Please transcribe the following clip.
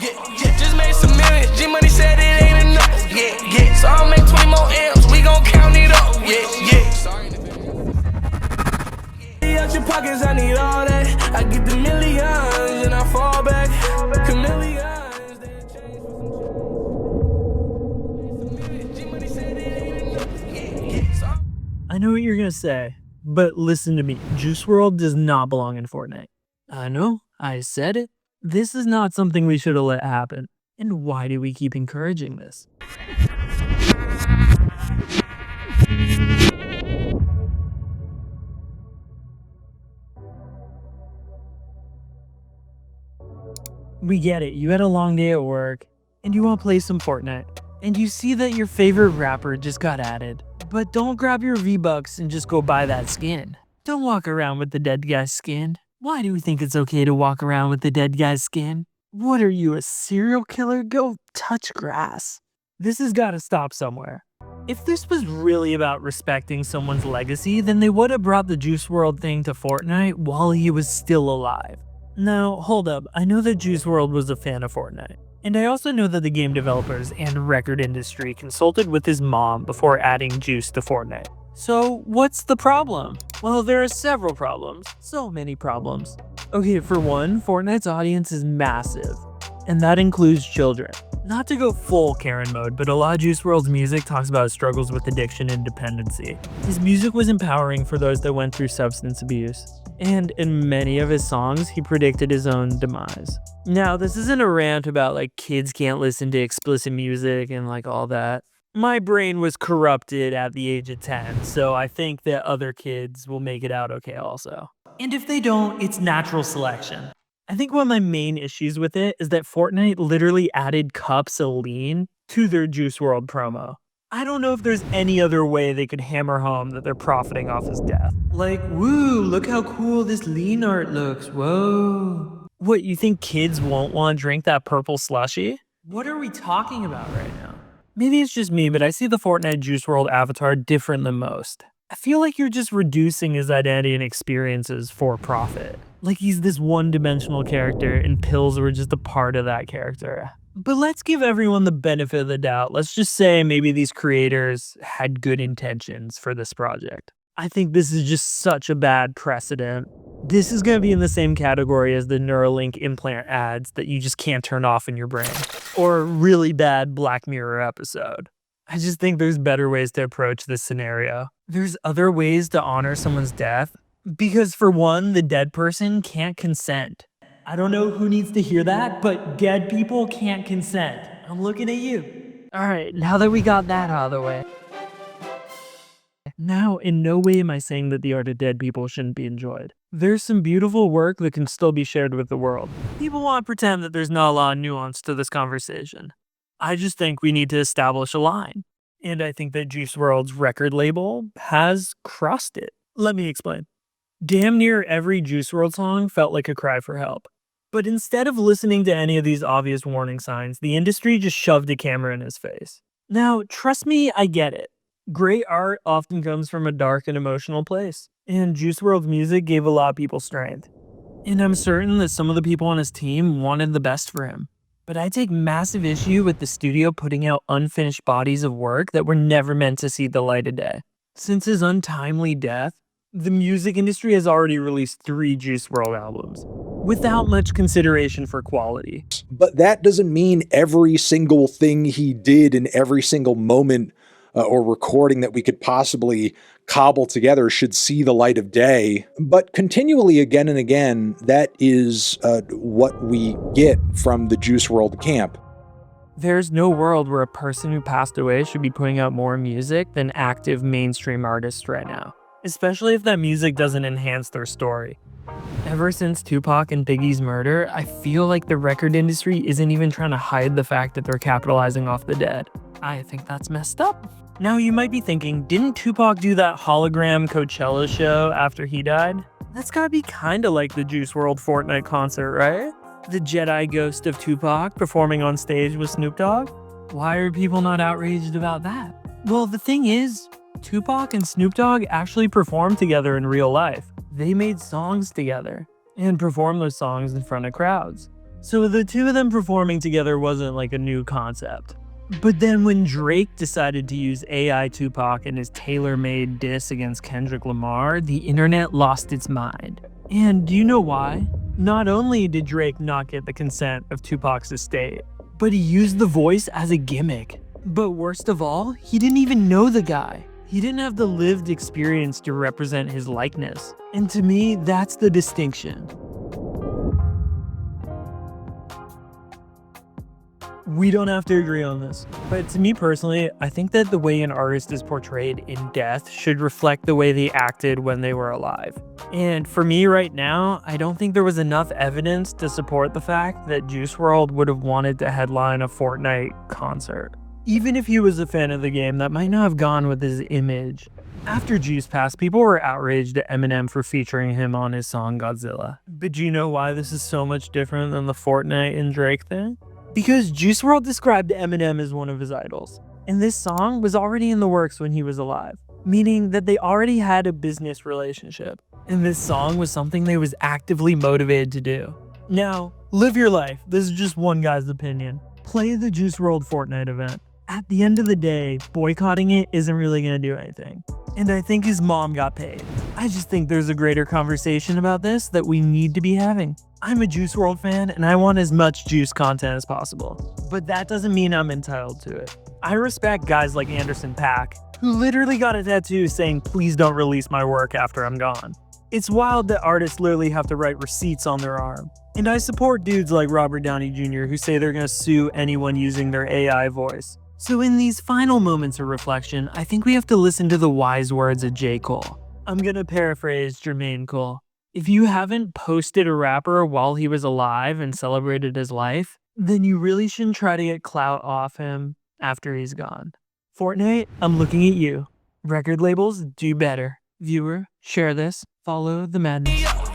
yeah. Just made some millions. G Money said it ain't enough. Yeah. So I'll make 20 more M's. We gon' count it up. Yeah. Out your pockets, I need all that. I get the millions and I fall back. Chameleons. I know what you're gonna say, but listen to me. Juice WRLD does not belong in Fortnite. I know, I said it. This is not something we should have let happen. And why do we keep encouraging this? We get it, you had a long day at work, and you want to play some Fortnite, and you see that your favorite rapper just got added. But don't grab your V-Bucks and just go buy that skin. Don't walk around with the dead guy's skin. Why do we think it's okay to walk around with the dead guy's skin? What are you, a serial killer? Go touch grass. This has got to stop somewhere. If this was really about respecting someone's legacy, then they would have brought the Juice WRLD thing to Fortnite while he was still alive. Now, hold up, I know that Juice WRLD was a fan of Fortnite. And I also know that the game developers and record industry consulted with his mom before adding Juice to Fortnite. So what's the problem? Well, there are several problems. So many problems. Okay, for one, Fortnite's audience is massive. And that includes children. Not to go full Karen mode, but a lot of Juice WRLD's music talks about his struggles with addiction and dependency. His music was empowering for those that went through substance abuse. And in many of his songs, he predicted his own demise. Now, this isn't a rant about like kids can't listen to explicit music and like all that. My brain was corrupted at the age of 10, so I think that other kids will make it out okay also. And if they don't, it's natural selection. I think one of my main issues with it is that Fortnite literally added cups of lean to their Juice WRLD promo. I don't know if there's any other way they could hammer home that they're profiting off his death. Like, woo, look how cool this lean art looks, whoa. What, you think kids won't want to drink that purple slushie? What are we talking about right now? Maybe it's just me, but I see the Fortnite Juice WRLD avatar different than most. I feel like you're just reducing his identity and experiences for profit. Like he's this one-dimensional character and pills were just a part of that character. But let's give everyone the benefit of the doubt. Let's just say maybe these creators had good intentions for this project. I think this is just such a bad precedent. This is going to be in the same category as the Neuralink implant ads that you just can't turn off in your brain. Or a really bad Black Mirror episode. I just think there's better ways to approach this scenario. There's other ways to honor someone's death. Because for one, the dead person can't consent. I don't know who needs to hear that, but dead people can't consent. I'm looking at you. All right, now that we got that out of the way. Now, in no way am I saying that the art of dead people shouldn't be enjoyed. There's some beautiful work that can still be shared with the world. People want to pretend that there's not a lot of nuance to this conversation. I just think we need to establish a line. And I think that Juice WRLD's record label has crossed it. Let me explain. Damn near every Juice WRLD song felt like a cry for help. But instead of listening to any of these obvious warning signs, the industry just shoved a camera in his face. Now, trust me, I get it. Great art often comes from a dark and emotional place, and Juice WRLD's music gave a lot of people strength. And I'm certain that some of the people on his team wanted the best for him. But I take massive issue with the studio putting out unfinished bodies of work that were never meant to see the light of day. Since his untimely death, the music industry has already released 3 Juice WRLD albums, without much consideration for quality. But that doesn't mean every single thing he did in every single moment or recording that we could possibly cobble together should see the light of day. But continually, again and again, that is what we get from the Juice WRLD camp. There's no world where a person who passed away should be putting out more music than active mainstream artists right now. Especially if that music doesn't enhance their story. Ever since Tupac and Biggie's murder, I feel like the record industry isn't even trying to hide the fact that they're capitalizing off the dead. I think that's messed up. Now you might be thinking, didn't Tupac do that hologram Coachella show after he died? That's gotta be kinda like the Juice WRLD Fortnite concert, right? The Jedi ghost of Tupac performing on stage with Snoop Dogg? Why are people not outraged about that? Well, the thing is, Tupac and Snoop Dogg actually performed together in real life. They made songs together and performed those songs in front of crowds. So the two of them performing together wasn't like a new concept. But then when Drake decided to use AI Tupac in his tailor-made diss against Kendrick Lamar, the internet lost its mind. And do you know why? Not only did Drake not get the consent of Tupac's estate, but he used the voice as a gimmick. But worst of all, he didn't even know the guy. He didn't have the lived experience to represent his likeness. And to me, that's the distinction. We don't have to agree on this, but to me personally, I think that the way an artist is portrayed in death should reflect the way they acted when they were alive. And for me right now, I don't think there was enough evidence to support the fact that Juice WRLD would have wanted to headline a Fortnite concert. Even if he was a fan of the game, that might not have gone with his image. After Juice passed, people were outraged at Eminem for featuring him on his song Godzilla. But do you know why this is so much different than the Fortnite and Drake thing? Because Juice WRLD described Eminem as one of his idols, and this song was already in the works when he was alive, meaning that they already had a business relationship, and this song was something they was actively motivated to do. Now, live your life. This is just one guy's opinion. Play the Juice WRLD Fortnite event. At the end of the day, boycotting it isn't really going to do anything. And I think his mom got paid. I just think there's a greater conversation about this that we need to be having. I'm a Juice WRLD fan and I want as much Juice content as possible. But that doesn't mean I'm entitled to it. I respect guys like Anderson .Paak, who literally got a tattoo saying, "Please don't release my work after I'm gone." It's wild that artists literally have to write receipts on their arm. And I support dudes like Robert Downey Jr. who say they're going to sue anyone using their AI voice. So in these final moments of reflection, I think we have to listen to the wise words of J. Cole. I'm gonna paraphrase Jermaine Cole. If you haven't posted a rapper while he was alive and celebrated his life, then you really shouldn't try to get clout off him after he's gone. Fortnite, I'm looking at you. Record labels, do better. Viewer, share this. Follow the madness.